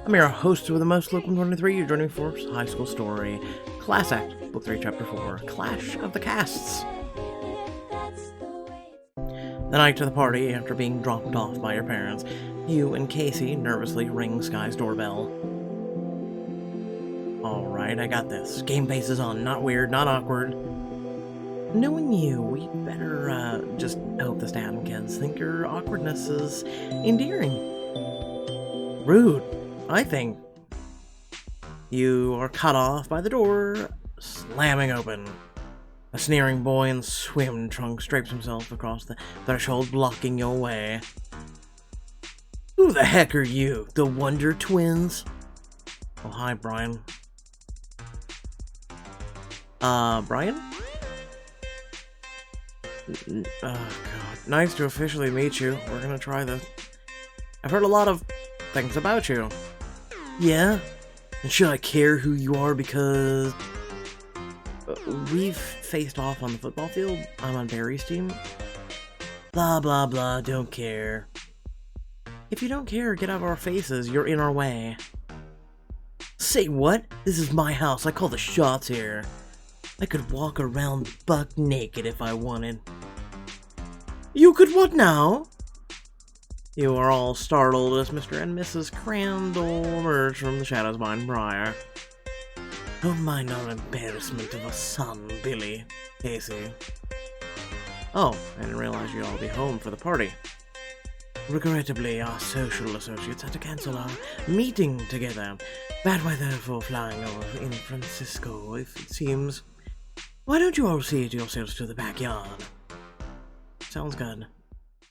I'm your host with the most, Luke123. You're joining me for High School Story, Class Act, Book 3, Chapter 4, Clash of the Castes. The night to the party, after being dropped off by your parents, you and Casey nervously ring Sky's doorbell. Alright, I got this. Game face is on. Not weird, not awkward. Knowing you, we better just hope the Staten kids think your awkwardness is endearing. Rude, I think. You are cut off by the door slamming open. A sneering boy in swim trunks drapes himself across the threshold, blocking your way. Who the heck are you? The Wonder Twins? Oh, hi, Brian. Brian? Oh, God. Nice to officially meet you. We're gonna try this. I've heard a lot of things about you. Yeah? And should I care who you are because... we've faced off on the football field. I'm on Barry's team. Blah, blah, blah. Don't care. If you don't care, get out of our faces. You're in our way. Say what? This is my house. I call the shots here. I could walk around buck naked if I wanted. You could what now? You are all startled as Mr. and Mrs. Crandall emerge from the shadows behind Briar. Don't mind our embarrassment of a son, Billy. Casey. Oh, I didn't realize you'd all be home for the party. Regrettably, our social associates had to cancel our meeting together. Bad weather for flying over in Francisco, if it seems. Why don't you all see yourselves to the backyard? Sounds good.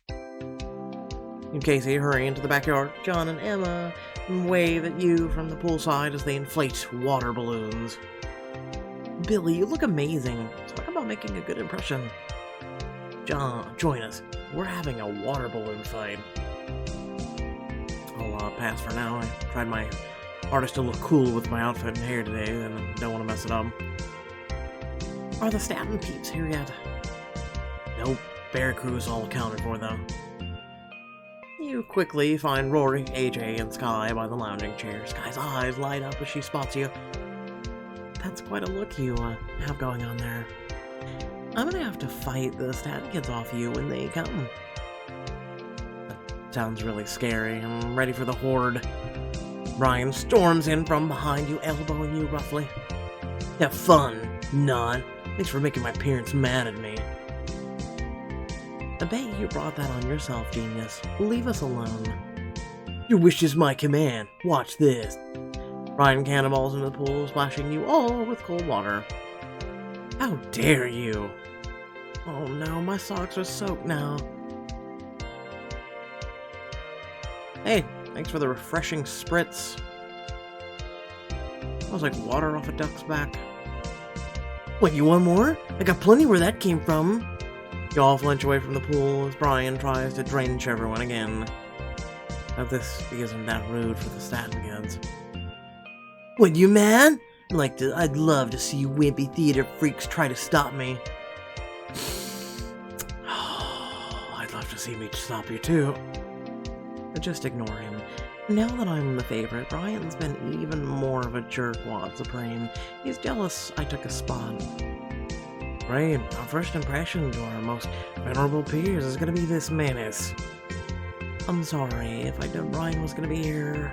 You and Casey hurry into the backyard. John and Emma wave at you from the poolside as they inflate water balloons. Billy, you look amazing. Talk about making a good impression. John, join us. We're having a water balloon fight. I'll pass for now. I tried my hardest to look cool with my outfit and hair today, and I don't want to mess it up. Are the Staten peeps here yet? Nope. Bear Crew's all accounted for, though. You quickly find Rory, AJ, and Sky by the lounging chair. Sky's eyes light up as she spots you. That's quite a look you have going on there. I'm gonna have to fight the Staten kids off you when they come. That sounds really scary. I'm ready for the horde. Brian storms in from behind you, elbowing you roughly. Have fun, not. Thanks for making my parents mad at me. I bet you brought that on yourself, genius. Leave us alone. Your wish is my command. Watch this. Brian cannonballs into the pool, splashing you all with cold water. How dare you? Oh no, my socks are soaked now. Hey, thanks for the refreshing spritz. Smells like water off a duck's back. What, you want more? I got plenty where that came from. You all flinch away from the pool as Brian tries to drench everyone again. Hope this isn't that rude for the Staten kids. What, you mad? I'd love to see you wimpy theater freaks try to stop me. I'd love to see me stop you too. But just ignore him. Now that I'm the favorite, Brian's been even more of a jerkwad supreme. He's jealous I took a spot. Great, our first impression to our most venerable peers is gonna be this menace. I'm sorry if I knew Brian was gonna be here.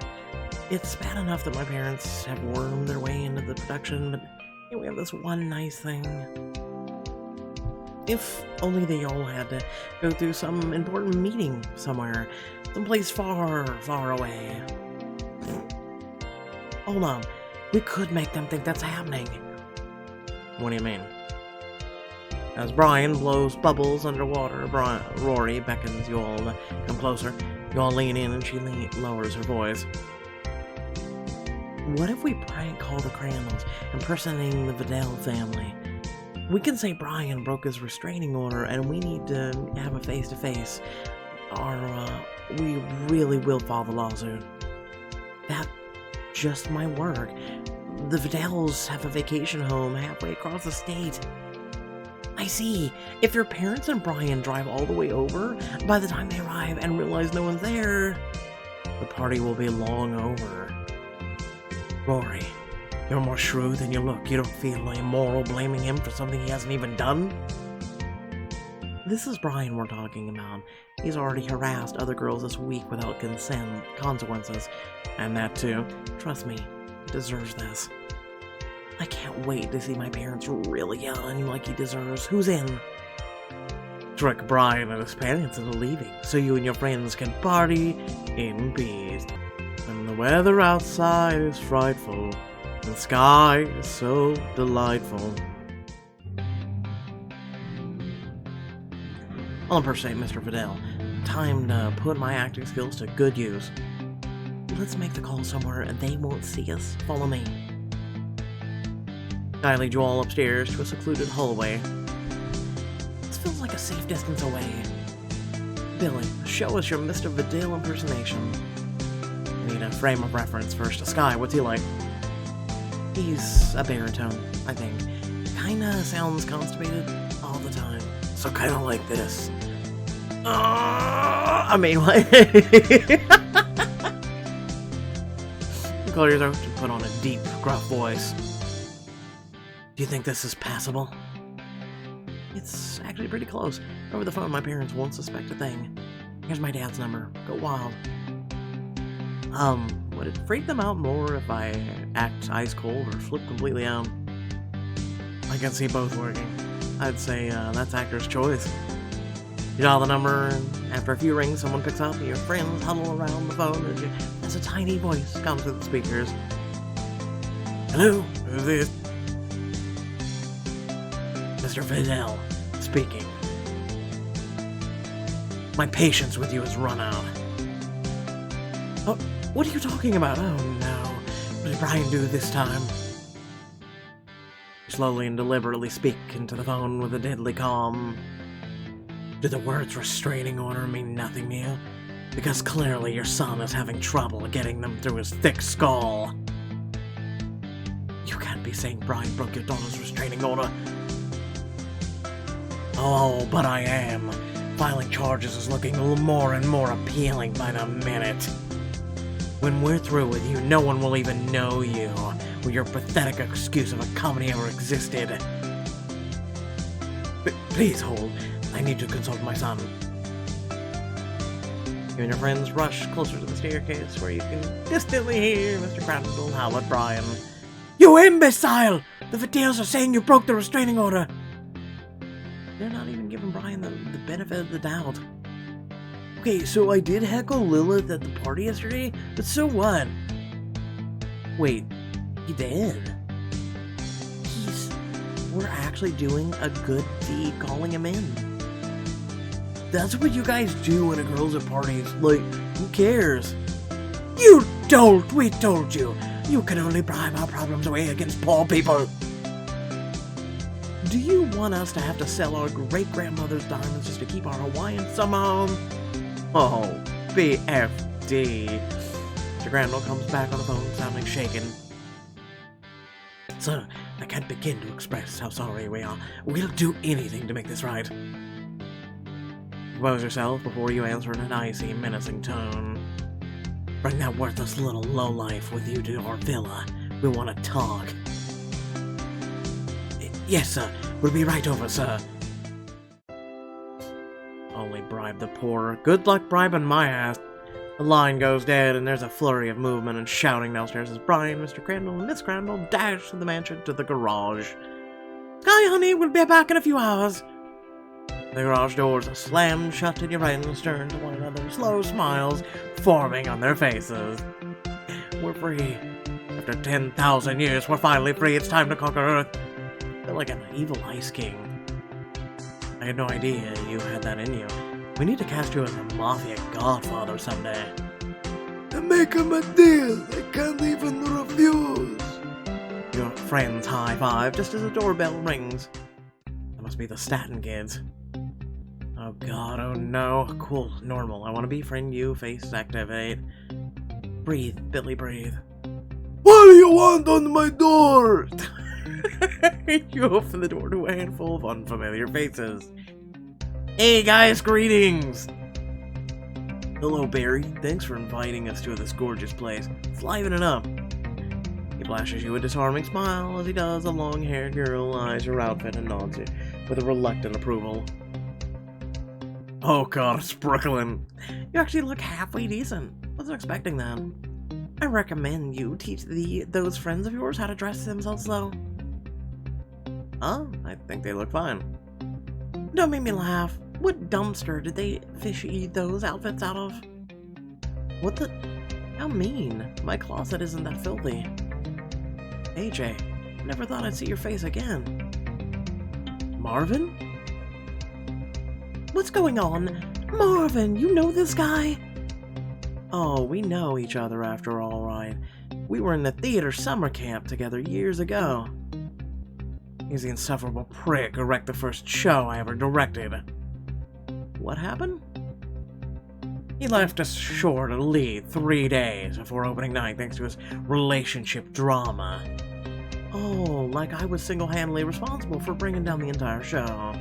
It's bad enough that my parents have wormed their way into the production, but we have this one nice thing. If only they all had to go through some important meeting somewhere, someplace far, far away. Hold on, we could make them think that's happening. What do you mean? As Brian blows bubbles underwater, Rory beckons you all to come closer. You all lean in and she lowers her voice. What if we prank call the Crandalls, impersonating the Vidal family? We can say Brian broke his restraining order and we need to have a face-to-face, or we really will file the lawsuit. That just might work. The Vidals have a vacation home halfway across the state. I see. If your parents and Brian drive all the way over, by the time they arrive and realize no one's there, the party will be long over. Rory, you're more shrewd than you look. You don't feel immoral blaming him for something he hasn't even done? This is Brian we're talking about. He's already harassed other girls this week without consequences. And that too. Trust me, he deserves this. I can't wait to see my parents really yell at him like he deserves. Who's in? Trick Brian and his parents into leaving, so you and your friends can party in peace. And the weather outside is frightful, and the sky is so delightful. I'll impersonate Mr. Fidel. Time to put my acting skills to good use. Let's make the call somewhere and they won't see us. Follow me. I lead you all upstairs to a secluded hallway. This feels like a safe distance away. Billy, show us your Mr. Vidal impersonation. I need a frame of reference first. Sky, what's he like? He's a baritone, I think. Kinda sounds constipated all the time. So kinda like this. I mean, what? Call your throat and put on a deep, gruff voice. Do you think this is passable? It's actually pretty close. Over the phone, my parents won't suspect a thing. Here's my dad's number. Go wild. Would it freak them out more if I act ice cold or flip completely out? I can see both working. I'd say that's actor's choice. You dial the number, and after a few rings, someone picks up, and your friends huddle around the phone as a tiny voice comes through the speakers. Hello, who's this? Mr. Fidel, speaking. My patience with you has run out. Oh, what are you talking about? Oh no, what did Brian do this time? You slowly and deliberately speak into the phone with a deadly calm. Do the words restraining order mean nothing to you? Because clearly your son is having trouble getting them through his thick skull. You can't be saying Brian broke your daughter's restraining order. Oh, but I am. Filing charges is looking more and more appealing by the minute. When we're through with you, no one will even know you, or your pathetic excuse of a comedy ever existed. Please hold. I need to consult my son. You and your friends rush closer to the staircase where you can distantly hear Mr. Crandall howl at Brian. You imbecile! The Vidals are saying you broke the restraining order! They're not even giving Brian the benefit of the doubt. Okay, so I did heckle Lilith at the party yesterday, but so what? Wait, he did? We're actually doing a good deed calling him in. That's what you guys do when a girl's at parties. Like, who cares? You don't! We told you! You can only bribe our problems away against poor people! Do you want us to have to sell our great-grandmother's diamonds just to keep our Hawaiian summer home? Oh, BFD. Mr. Grandall comes back on the phone, sounding shaken. Sir, I can't begin to express how sorry we are. We'll do anything to make this right. Compose yourself before you answer in an icy, menacing tone. Bring that worthless little lowlife with you to our villa. We want to talk. Yes, sir. We'll be right over, sir. Only bribe the poor. Good luck bribing my ass. The line goes dead, and there's a flurry of movement and shouting downstairs as Brian, Mr. Crandall, and Miss Crandall dash to the mansion to the garage. Sky, honey, we'll be back in a few hours. The garage doors are slammed shut, and your friends turn to one another, slow smiles forming on their faces. We're free. After 10,000 years, we're finally free. It's time to conquer Earth. I feel like an evil ice king. I had no idea you had that in you. We need to cast you as a mafia godfather someday. And make him a deal I can't even refuse. Your friends high five just as the doorbell rings. That must be the Staten kids. Oh god, oh no. Cool, normal. I want to befriend you, face activate. Breathe, Billy, breathe. What do you want on my door? You open the door to a handful of unfamiliar faces. Hey guys, greetings! Hello, Barry. Thanks for inviting us to this gorgeous place. Let's liven it up. He flashes you a disarming smile as he does. The long-haired girl eyes your outfit and nods you with a reluctant approval. Oh god, it's Brooklyn. You actually look halfway decent. Wasn't expecting that. I recommend you teach those friends of yours how to dress themselves though. Huh? I think they look fine. Don't make me laugh. What dumpster did they fishy those outfits out of? What the? How mean. My closet isn't that filthy. AJ, never thought I'd see your face again. Marvin? What's going on? Marvin, you know this guy? Oh, we know each other after all, right? We were in the theater summer camp together years ago. He's the insufferable prick who wrecked the first show I ever directed. What happened? He left us short a lead 3 days before opening night thanks to his relationship drama. Oh, like I was single-handedly responsible for bringing down the entire show.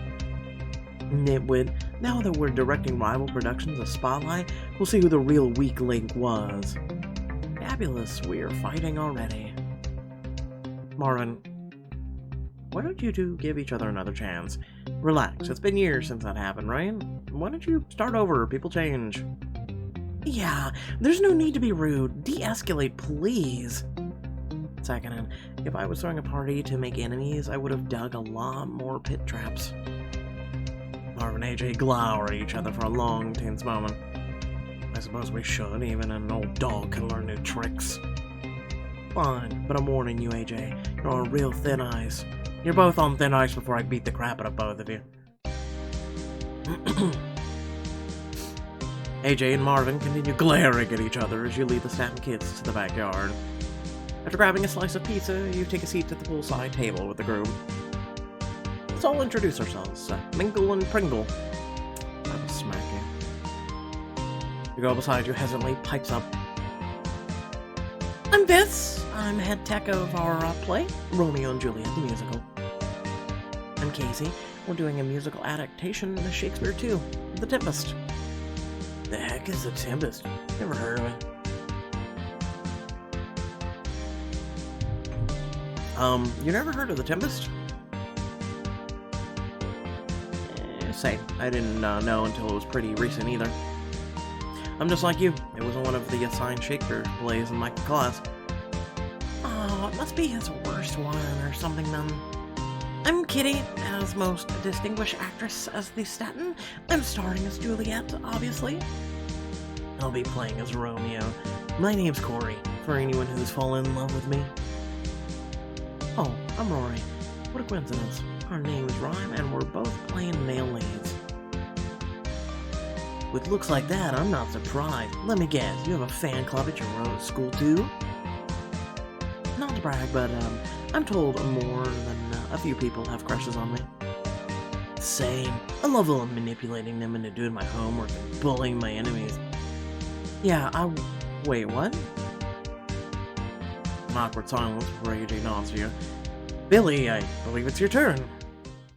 Nitwit, now that we're directing rival productions of Spotlight, we'll see who the real weak link was. Fabulous, we're fighting already. Marvin, why don't you two give each other another chance? Relax, it's been years since that happened, right? Why don't you start over? People change. Yeah, there's no need to be rude. De-escalate, please. Second, if I was throwing a party to make enemies, I would have dug a lot more pit traps. Marvin and AJ glower at each other for a long, tense moment. I suppose we should, even an old dog can learn new tricks. Fine, but I'm warning you, AJ, you're on real thin ice. You're both on thin ice before I beat the crap out of both of you. AJ and Marvin continue glaring at each other as you lead the Staten kids to the backyard. After grabbing a slice of pizza, you take a seat at the poolside table with the group. Let's all introduce ourselves. Mingle and Pringle. I will smack you. The girl beside you hesitantly pipes up. I'm Viss. I'm head tech of our play, Romeo and Juliet, the musical. I'm Casey. We're doing a musical adaptation of Shakespeare 2, The Tempest. The heck is The Tempest? Never heard of it. You never heard of The Tempest? Same. I didn't know until it was pretty recent either. I'm just like you. It was one of the assigned Shakespeare plays in my class. Oh, it must be his worst one or something then. I'm Kitty, as most distinguished actress as the Staten. I'm starring as Juliet, obviously. I'll be playing as Romeo. My name's Corey, for anyone who's fallen in love with me. Oh, I'm Rory. What a coincidence. Our names rhyme and we're both playing male leads. With looks like that, I'm not surprised. Let me guess, you have a fan club at your school too? Not to brag, but I'm told more than a few people have crushes on me. Same. I love manipulating them into doing my homework and bullying my enemies. Yeah, wait, what? An awkward silence before AJ nods to you. Billy, I believe it's your turn.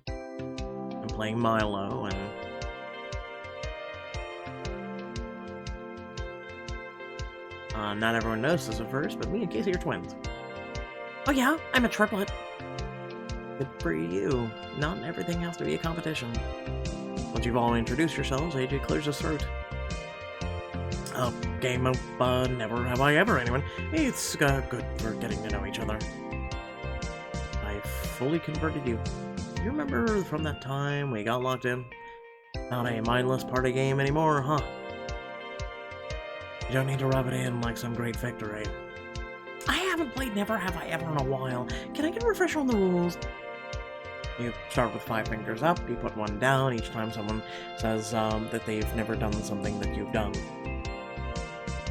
I'm playing Milo, and... not everyone notices at first, but me and Casey are twins. Oh yeah, I'm a triplet. Good for you. Not everything has to be a competition. Once you've all introduced yourselves, AJ clears his throat. Game of never have I ever anyone. It's good for getting to know each other. I fully converted you. You remember from that time we got locked in? Not a mindless party game anymore, huh? You don't need to rub it in like some great victory. I haven't played Never Have I Ever in a while. Can I get a refresher on the rules? You start with 5 fingers up, you put 1 down each time someone says that they've never done something that you've done.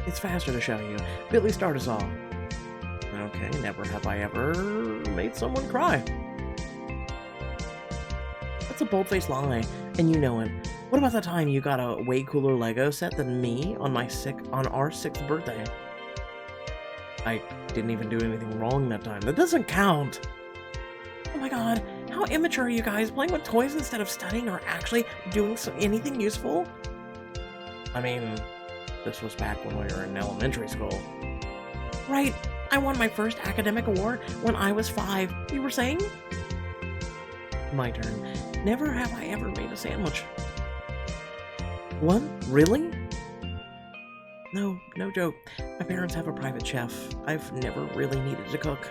It's faster to show you. Billy, start us off. Okay, never have I ever made someone cry. That's a bold-faced lie, and you know it. What about the time you got a way cooler Lego set than me on our 6th birthday? I didn't even do anything wrong that time. That doesn't count! Oh my god, how immature are you guys, playing with toys instead of studying or actually doing anything useful? I mean, this was back when we were in elementary school. Right, I won my first academic award when I was 5. You were saying? My turn. Never have I ever made a sandwich. What? Really? No joke. My parents have a private chef. I've never really needed to cook.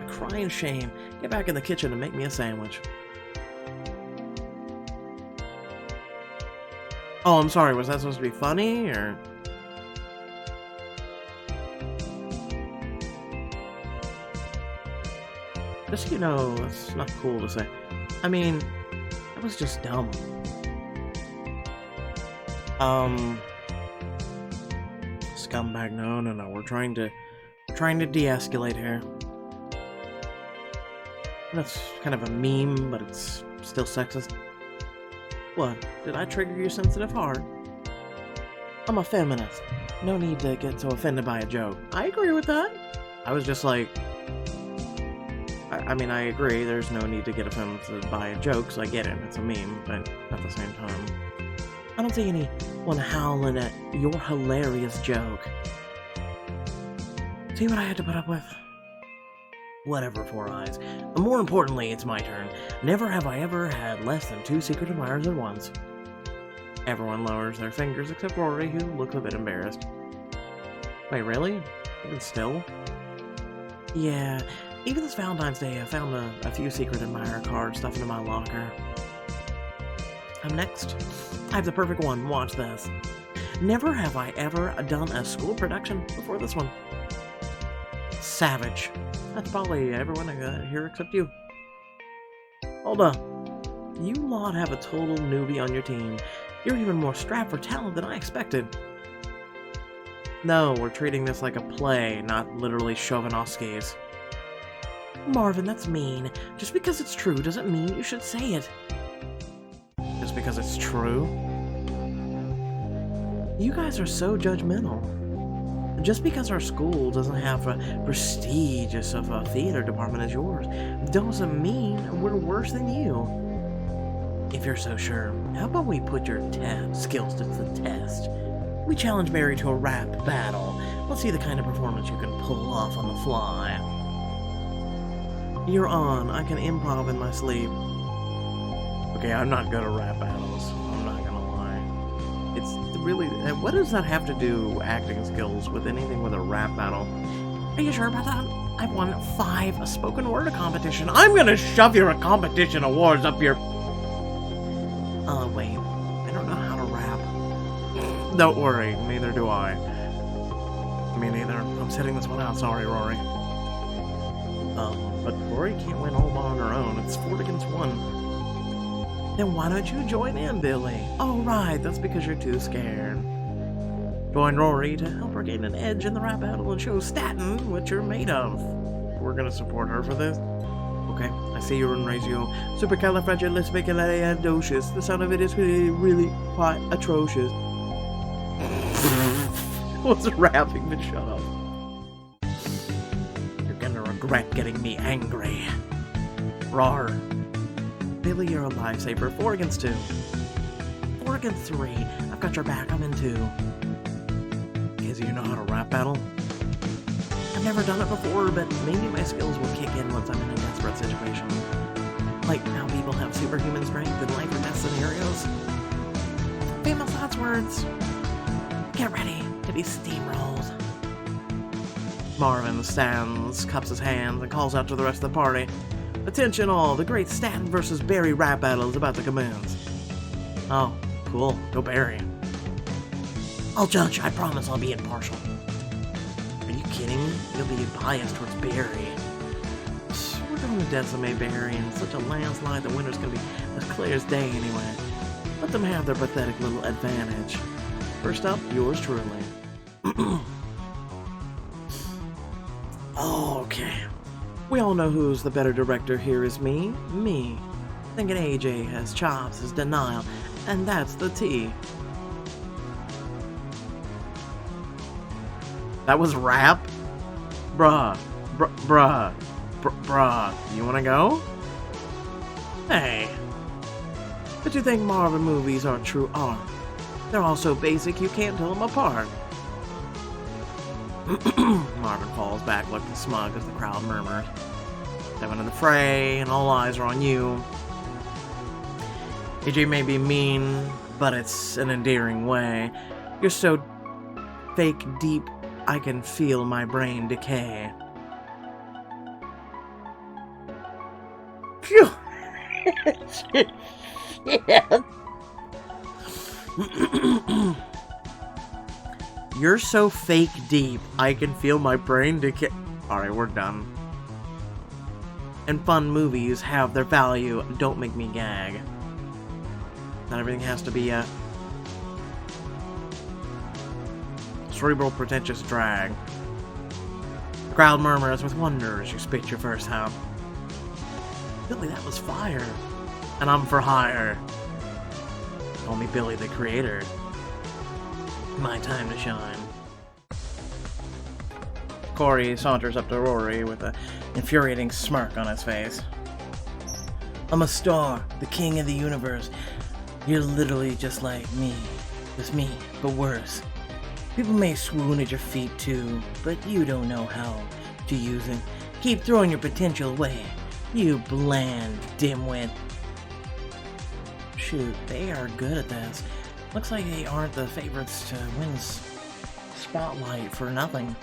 A crying shame. Get back in the kitchen and make me a sandwich. Oh, I'm sorry. Was that supposed to be funny, or...? Just, you know, it's not cool to say. I mean, that was just dumb. Scumbag, no. We're trying to de-escalate here. That's kind of a meme, but it's still sexist. What? Did I trigger your sensitive heart? I'm a feminist. No need to get so offended by a joke. I agree with that. I was just like... I mean, I agree, there's no need to get offended by a joke, so I get it, it's a meme, but at the same time... I don't see anyone howling at your hilarious joke. See what I had to put up with? Whatever, Four Eyes. More importantly, it's my turn. Never have I ever had less than 2 secret admirers at once. Everyone lowers their fingers except Rory, who looks a bit embarrassed. Wait, really? Even still? Yeah, even this Valentine's Day, I found a few secret admirer cards stuffed into my locker. I'm next. I have the perfect one. Watch this. Never have I ever done a school production before this one. Savage. That's probably everyone here except you. Hold up. You lot have a total newbie on your team. You're even more strapped for talent than I expected. No, we're treating this like a play, not literally Chauvinovskis. Marvin, that's mean. Just because it's true doesn't mean you should say it. Just because it's true? You guys are so judgmental. Just because our school doesn't have a prestigious of a theater department as yours doesn't mean we're worse than you. If you're so sure, how about we put your skills to the test? We challenge Barry to a rap battle. Let's see the kind of performance you can pull off on the fly. You're on. I can improv in my sleep. Okay, I'm not good at rap battles. I'm not gonna lie. It's really... What does that have to do, acting skills, with anything with a rap battle? Are you sure about that? I've won 5 spoken word competition. I'm gonna shove your competition awards up your... wait. I don't know how to rap. Don't worry, neither do I. Me neither. I'm sitting this one out. Sorry, Rory. But Rory can't win all on her own. It's 4 against 1. Then why don't you join in, Billy? Oh, right, that's because you're too scared. Join Rory to help her gain an edge in the rap battle and show Staten what you're made of. We're gonna support her for this. Okay, I see you're in ratio. Supercalifragilisticexpialidocious. The sound of it is really quite atrocious. What's rapping, but shut up. You're gonna regret getting me angry. Roar. Billy, you're a lifesaver. 4 against 2. 4 against 3. I've got your back. I'm in 2. Izzy, you know how to rap battle? I've never done it before, but maybe my skills will kick in once I'm in a desperate situation. Like how people have superhuman strength in life or death scenarios. Famous last words. Get ready to be steamrolled. Marvin stands, cups his hands, and calls out to the rest of the party. Attention all, the great Staten versus Barry rap battle is about to commence. Oh, cool. Go Barry. I'll judge. I promise I'll be impartial. Are you kidding me? You'll be biased towards Barry. We're going to decimate Barry in such a landslide the winner's going to be as clear as day anyway. Let them have their pathetic little advantage. First up, yours truly. Okay. We all know who's the better director here is me. Me. Thinking AJ has chops is denial, and that's the T. That was rap? Bruh. Bruh. You wanna go? Hey. But you think Marvel movies are true art? They're all so basic you can't tell them apart. Marvin falls back looking smug as the crowd murmurs. Stepping in the fray, and all eyes are on you. AJ may be mean, but it's an endearing way. You're so fake deep, I can feel my brain decay. Phew! You're so fake deep, I can feel my brain decay. Alright, we're done. And fun movies have their value. Don't make me gag. Not everything has to be a cerebral, pretentious drag. The crowd murmurs with wonder as you spit your first hop. Billy, that was fire. And I'm for hire. Call me Billy the Creator. My time to shine. Corey saunters up to Rory with an infuriating smirk on his face. I'm a star, the king of the universe. You're literally just like me. Just me, but worse. People may swoon at your feet too, but you don't know how to use it. Keep throwing your potential away. You bland dimwit. Shoot, they are good at this. Looks like they aren't the favorites to win spotlight for nothing.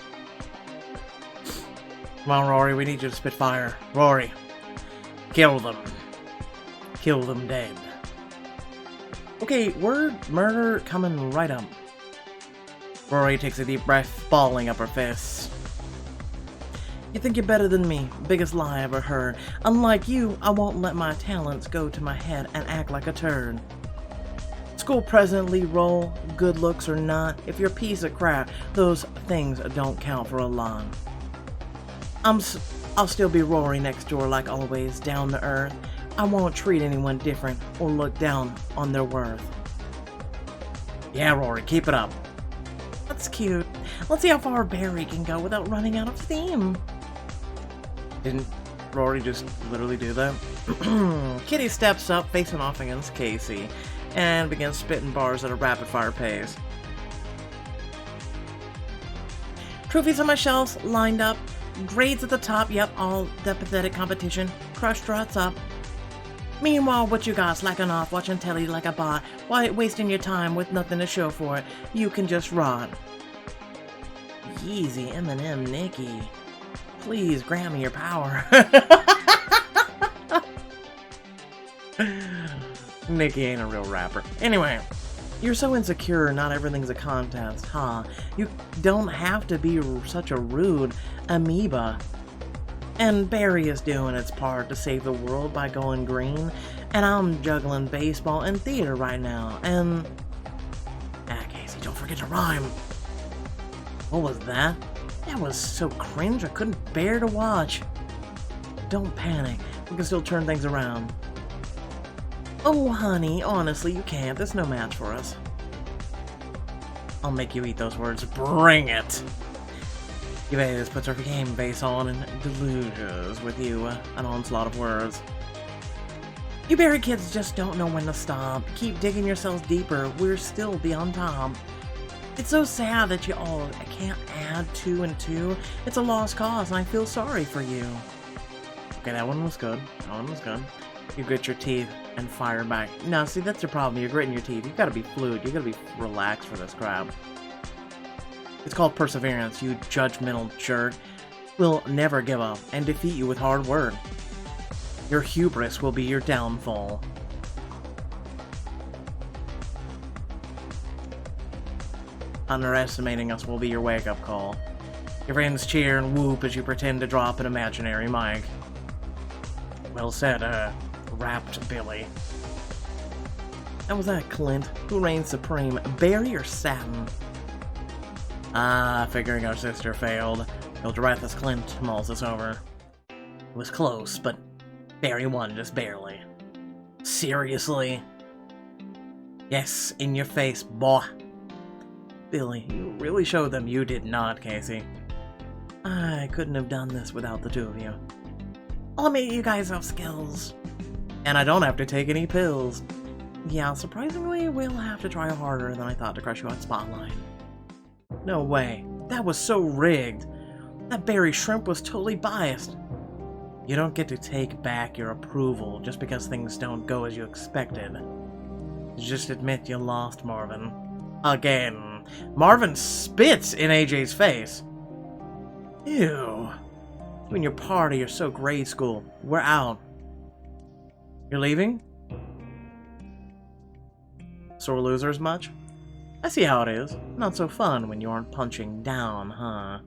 Come on, Rory, we need you to spit fire. Rory, kill them. Kill them dead. Okay, word murder coming right up. Rory takes a deep breath, balling up her fists. You think you're better than me? Biggest lie I ever heard. Unlike you, I won't let my talents go to my head and act like a turd. School president lead role, good looks or not, if you're a piece of crap, those things don't count for a lot. I'll still be Rory next door like always, down to earth. I won't treat anyone different or look down on their worth. Yeah, Rory, keep it up. That's cute. Let's see how far Barry can go without running out of steam. Didn't Rory just literally do that? Kitty steps up, facing off against Casey, and begins spitting bars at a rapid-fire pace. Trophies on my shelves, lined up. Grades at the top, yep, all the pathetic competition. Crush struts up. Meanwhile, what you got slacking off, watching telly like a bot? Why wasting your time with nothing to show for it? You can just rot. Yeezy, Eminem, Nicki. Please grant me your power. Nicki ain't a real rapper. Anyway, you're so insecure, not everything's a contest, huh? You don't have to be such a rude amoeba. And Barry is doing its part to save the world by going green, and I'm juggling baseball and theater right now, and... Casey, don't forget to rhyme. What was that? That was so cringe, I couldn't bear to watch. Don't panic, we can still turn things around. Oh, honey, honestly, you can't. There's no match for us. I'll make you eat those words. Bring it! Yves puts her game face on and deluges with you an onslaught of words. You Barry kids just don't know when to stop. Keep digging yourselves deeper. We're still beyond top. It's so sad that you all can't add 2 and 2. It's a lost cause, and I feel sorry for you. Okay, that one was good. That one was good. You grit your teeth and fire back. No, see, that's your problem. You're gritting your teeth. You've got to be fluid. You've got to be relaxed for this crap. It's called perseverance, you judgmental jerk. We'll never give up and defeat you with hard work. Your hubris will be your downfall. Underestimating us will be your wake-up call. Your friends cheer and whoop as you pretend to drop an imaginary mic. Well said, rapped Billy. And was that Clint? Who reigns supreme, Barry or Satin? Figuring our sister failed. You'll direct as Clint mulls us over. It was close, but Barry won just barely. Seriously? Yes, in your face, boy. Billy, you really showed them you did not, Casey. I couldn't have done this without the two of you. I'll admit you guys have skills. And I don't have to take any pills. Yeah, surprisingly, we'll have to try harder than I thought to crush you on Spotlight. No way. That was so rigged. That berry shrimp was totally biased. You don't get to take back your approval just because things don't go as you expected. Just admit you lost, Marvin. Again. Marvin spits in AJ's face. Ew. You and your party are so grade school. We're out. You're leaving? Sore losers much? I see how it is. Not so fun when you aren't punching down, huh?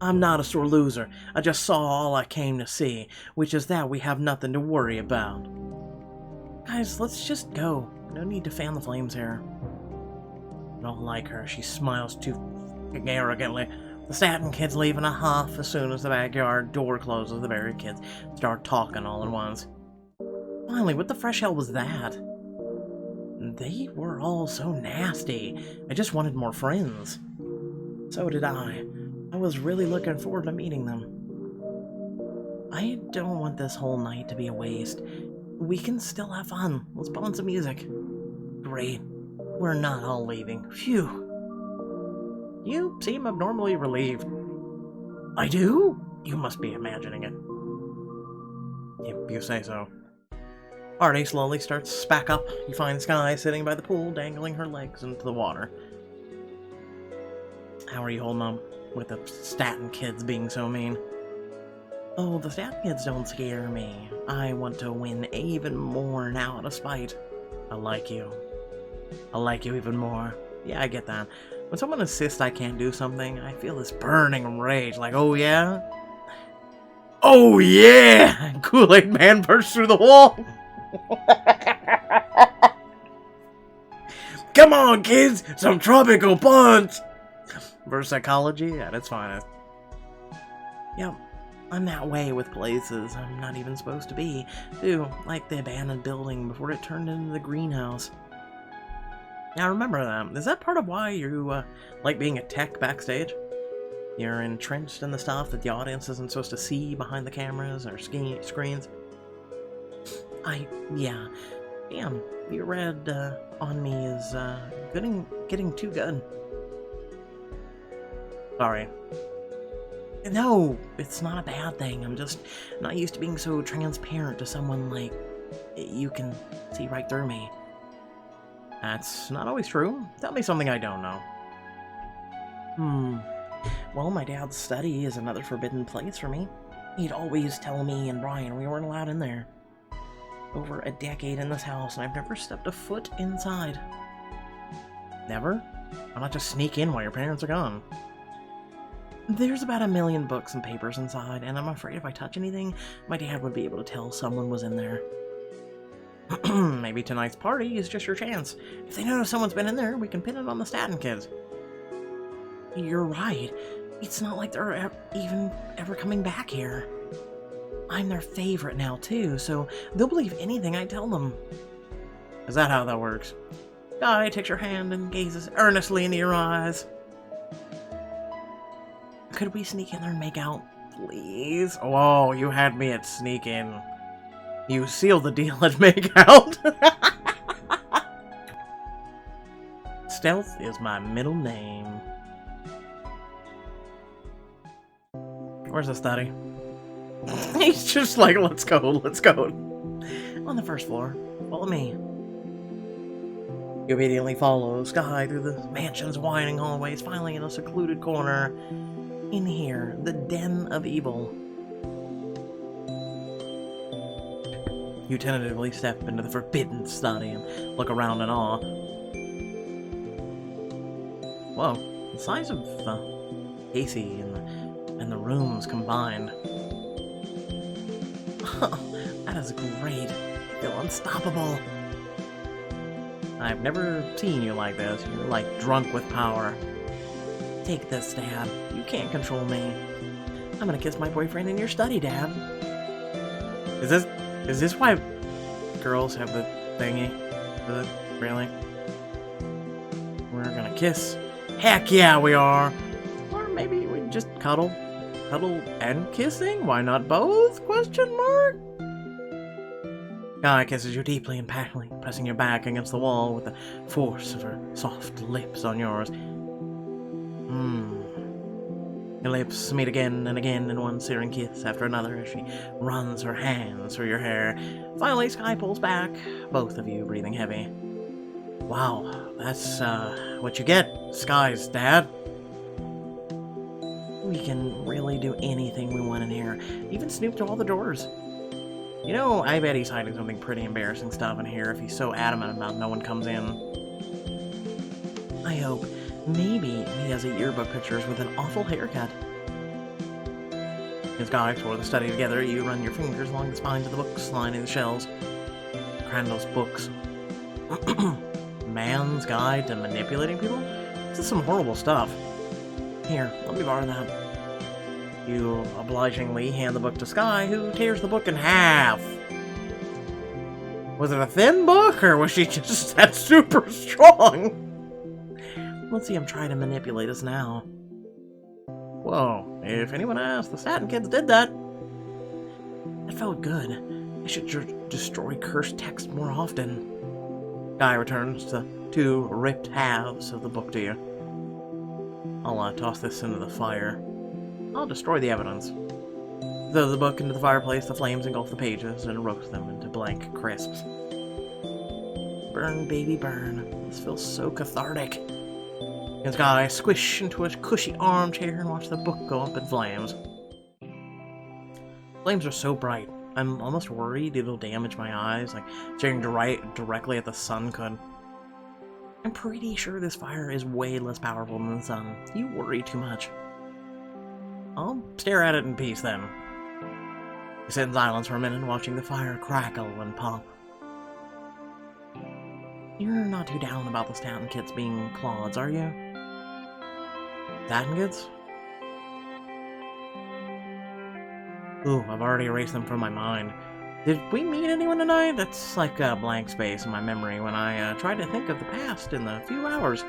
I'm not a sore loser. I just saw all I came to see, which is that we have nothing to worry about. Guys, let's just go. No need to fan the flames here. I don't like her. She smiles too arrogantly. The Staten kids leave in a huff as soon as the backyard door closes. The berry kids start talking all at once. Finally, what the fresh hell was that? They were all so nasty. I just wanted more friends. So did I. I was really looking forward to meeting them. I don't want this whole night to be a waste. We can still have fun. Let's put on some music. Great. We're not all leaving. Phew. You seem abnormally relieved. I do? You must be imagining it. Yep, you say so. Artie slowly starts back up. You find Sky sitting by the pool, dangling her legs into the water. How are you holding up with the Staten kids being so mean? Oh, the Staten kids don't scare me. I want to win even more now out of spite. I like you. I like you even more. Yeah, I get that. When someone insists I can't do something, I feel this burning rage. Like, oh yeah? Oh yeah! Kool-Aid Man bursts through the wall. Come on, kids! Some tropical punch! Verse psychology at its finest. Yep, I'm that way with places I'm not even supposed to be. Too, like the abandoned building before it turned into the greenhouse. Now remember that. Is that part of why you like being a tech backstage? You're entrenched in the stuff that the audience isn't supposed to see behind the cameras or screens? Yeah. Damn, your red on me is getting too good. Sorry. No, it's not a bad thing. I'm just not used to being so transparent to someone like you can see right through me. That's not always true. Tell me something I don't know. Well, my dad's study is another forbidden place for me. He'd always tell me and Brian we weren't allowed in there. Over a decade in this house, and I've never stepped a foot inside. Never? Why not just sneak in while your parents are gone? There's about 1 million books and papers inside, and I'm afraid if I touch anything, my dad would be able to tell someone was in there. Maybe tonight's party is just your chance. If they notice someone's been in there, we can pin it on the Staten kids. You're right. It's not like they're even ever coming back here. I'm their favorite now, too, so they'll believe anything I tell them. Is that how that works? Guy takes your hand and gazes earnestly into your eyes. Could we sneak in there and make out, please? Whoa, you had me at sneak in. You sealed the deal at make out. Stealth is my middle name. Where's the study? He's just like, let's go. On the first floor. Follow me. You obediently follow Sky through the mansion's winding hallways, finally in a secluded corner. In here, the den of evil. You tentatively step into the forbidden study and look around in awe. Whoa, the size of Casey and the rooms combined. That is great. I feel unstoppable. I've never seen you like this. You're like drunk with power. Take this, Dad. You can't control me. I'm gonna kiss my boyfriend in your study, Dad. Is this why girls have the thingy? Is it? Really? We're gonna kiss. Heck yeah, we are! Or maybe we just cuddle. Cuddle and kissing? Why not both? Question mark? Guy kisses you deeply and passionately, pressing your back against the wall with the force of her soft lips on yours. Your lips meet again and again in one searing kiss after another as she runs her hands through your hair. Finally, Sky pulls back, both of you breathing heavy. Wow, that's, what you get, Sky's dad. We can really do anything we want in here, even snoop through all the drawers. You know, I bet he's hiding something pretty embarrassing stuff in here if he's so adamant about no one comes in. I hope. Maybe he has a yearbook pictures with an awful haircut. As Guy explore the study together, you run your fingers along the spines of the books lining the shelves. Crandall's books. Man's Guide to Manipulating People? This is some horrible stuff. Here, let me borrow that. You obligingly hand the book to Sky, who tears the book in half. Was it a thin book, or was she just that super strong? Let's see him try to manipulate us now. Whoa, if anyone asks, the Satin Kids did that. That felt good. I should destroy cursed text more often. Guy returns the two ripped halves of the book to you. I'll toss this into the fire. I'll destroy the evidence. Throw the book into the fireplace, the flames engulf the pages and roast them into blank crisps. Burn, baby, burn. This feels so cathartic. As Guy squish into a cushy armchair and watch the book go up in flames. Flames are so bright, I'm almost worried it'll damage my eyes, like staring directly at the sun could. I'm pretty sure this fire is way less powerful than the sun. You worry too much. I'll stare at it in peace then. You sit in silence for a minute, watching the fire crackle and pop. You're not too down about the Satin Kids being clods, are you? Satin Kids? Ooh, I've already erased them from my mind. Did we meet anyone tonight? That's like a blank space in my memory when I tried to think of the past in the few hours.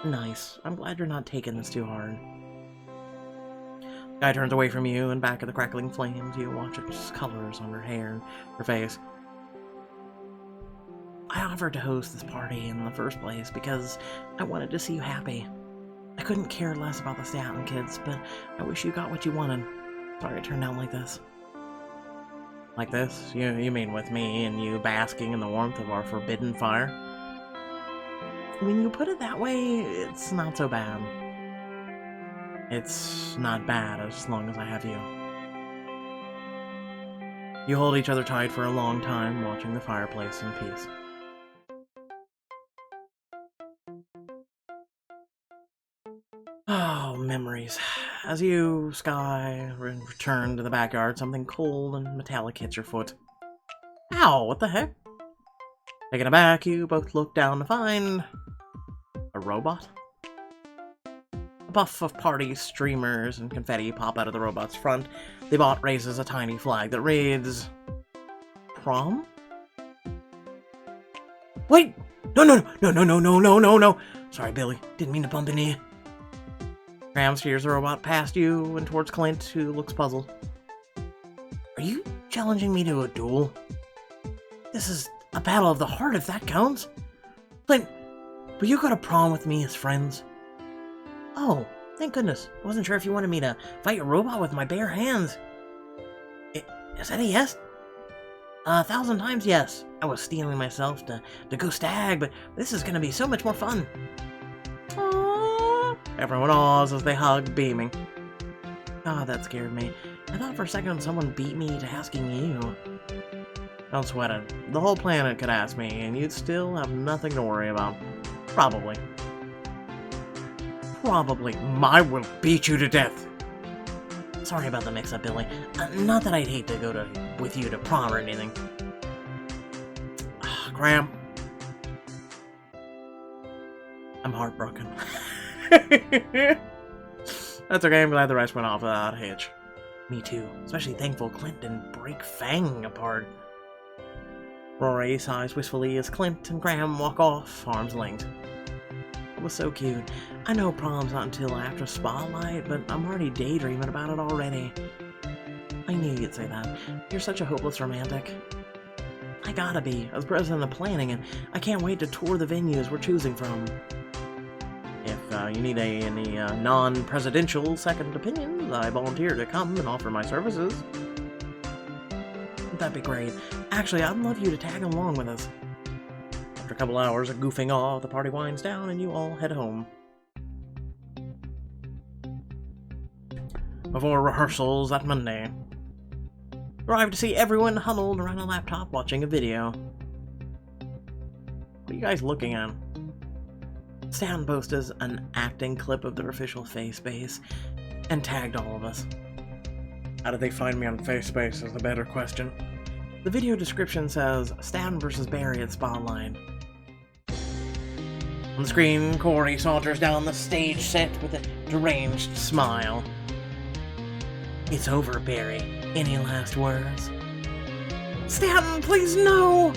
Nice. I'm glad you're not taking this too hard. Guy turns away from you, and back at the crackling flames, you watch its colors on her hair and her face. I offered to host this party in the first place because I wanted to see you happy. I couldn't care less about the Satin Kids, but I wish you got what you wanted. Sorry it turned out like this. Like this? You mean with me and you basking in the warmth of our forbidden fire? When you put it that way, it's not so bad. It's not bad as long as I have you. You hold each other tight for a long time, watching the fireplace in peace. Oh, memories. As you, Sky, return to the backyard, something cold and metallic hits your foot. Ow, what the heck? Taken aback, you both look down to find... a robot? A puff of party streamers and confetti pop out of the robot's front. The bot raises a tiny flag that reads... Prom? Wait! No! Sorry, Billy. Didn't mean to bump into you. Graham steers the robot past you and towards Clint, who looks puzzled. Are you challenging me to a duel? This is a battle of the heart, if that counts. Clint, will you go to prom with me as friends? Oh, thank goodness. I wasn't sure if you wanted me to fight a robot with my bare hands. Is that a yes? 1,000 times yes. I was steeling myself to go stag, but this is gonna be so much more fun. Aww. Everyone awes as they hug, beaming. God, that scared me. I thought for a second someone beat me to asking you. Don't sweat it. The whole planet could ask me, and you'd still have nothing to worry about. Probably. I will beat you to death. Sorry about the mix-up, Billy. Not that I'd hate to go with you to prom or anything. Graham. I'm heartbroken. That's okay, I'm glad the rest went off without a hitch. Me too. Especially thankful Clint didn't break Fang apart. Rory sighs wistfully as Clint and Graham walk off, arm's length. It was so cute. I know prom's not until after Spotlight, but I'm already daydreaming about it already. I knew you'd say that. You're such a hopeless romantic. I gotta be. I was president of planning, and I can't wait to tour the venues we're choosing from. If you need any non-presidential second opinions, I volunteer to come and offer my services. That'd be great. Actually, I'd love you to tag along with us. After a couple hours of goofing off, the party winds down and you all head home. Before rehearsals that Monday, arrive to see everyone huddled around a laptop watching a video. What are you guys looking at? Stan posted an acting clip of their official FaceBase and tagged all of us. How did they find me on FaceBase is the better question. The video description says, Stan vs. Barry at Spotlight. On the screen, Corey saunters down the stage set with a deranged smile. It's over, Barry. Any last words? Stanton, please no!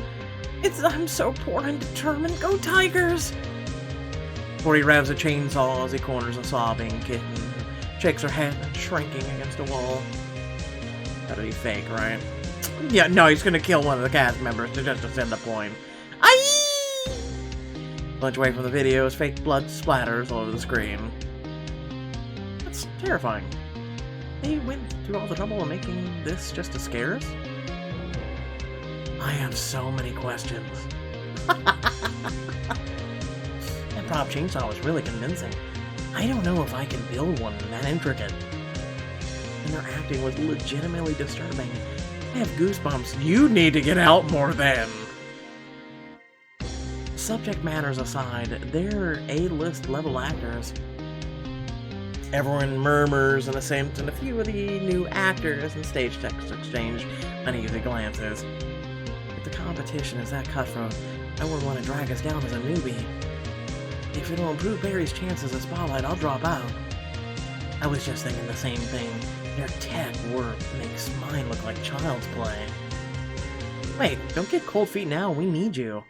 I'm so poor and determined. Go Tigers! Corey revs a chainsaw as he corners a sobbing kitten who shakes her head, shrinking against a wall. Gotta be fake, right? Yeah, no, he's gonna kill one of the cast members just to send a point. Aye! Lunch away from the video as fake blood splatters all over the screen. That's terrifying. They went through all the trouble of making this just to scare us? I have so many questions. That prop chainsaw was really convincing. I don't know if I can build one that intricate. And their acting was legitimately disturbing. I have goosebumps. You need to get out more then. Subject matters aside, they're A-list level actors. Everyone murmurs and assents, and a few of the new actors and stage techs exchange uneasy glances. If the competition is that cutthroat, I wouldn't want to drag us down as a newbie. If it'll improve Barry's chances at Spotlight, I'll drop out. I was just thinking the same thing. Their tech work makes mine look like child's play. Wait, don't get cold feet now, we need you.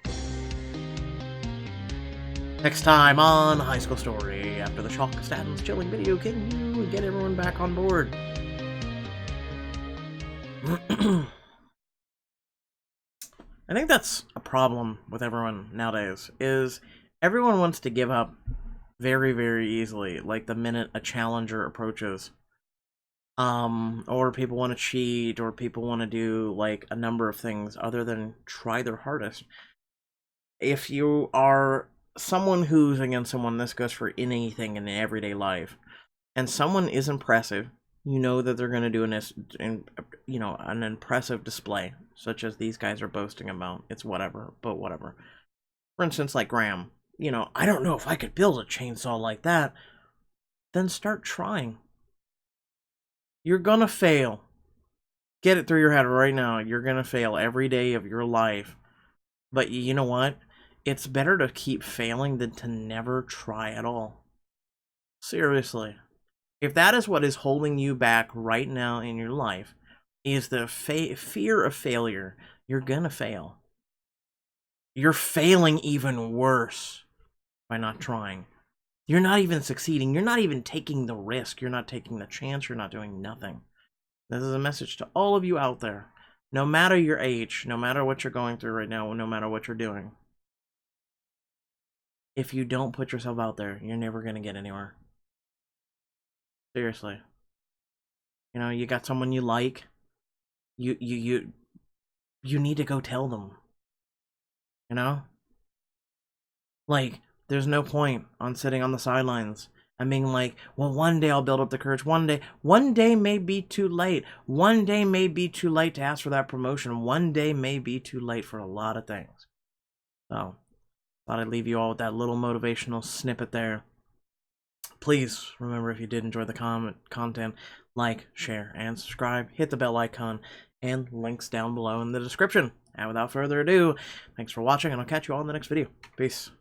Next time on High School Story, after the shock of Stanton's chilling video, can you get everyone back on board? I think that's a problem with everyone nowadays, is everyone wants to give up very, very easily, like the minute a challenger approaches. Or people want to cheat, or people want to do, like, a number of things other than try their hardest. If you are someone who's against someone, this goes for anything in everyday life, and someone is impressive, you know that they're going to do an impressive display, such as these guys are boasting about. It's whatever, but whatever. For instance, like Graham, I don't know if I could build a chainsaw like that. Then start trying. You're gonna fail. Get it through your head right now. You're gonna fail every day of your life. But you know what? It's better to keep failing than to never try at all. Seriously. If that is what is holding you back right now in your life, is the fear of failure, you're gonna fail. You're failing even worse by not trying. You're not even succeeding. You're not even taking the risk. You're not taking the chance. You're not doing nothing. This is a message to all of you out there. No matter your age, no matter what you're going through right now, no matter what you're doing. If you don't put yourself out there, you're never going to get anywhere. Seriously. You got someone you like. You need to go tell them. Like, there's no point on sitting on the sidelines and being like, well, one day I'll build up the courage. One day may be too late. One day may be too late to ask for that promotion. One day may be too late for a lot of things. So, thought I'd leave you all with that little motivational snippet there. Please remember, if you did enjoy the content, like, share, and subscribe. Hit the bell icon and links down below in the description. And without further ado, thanks for watching, and I'll catch you all in the next video. Peace.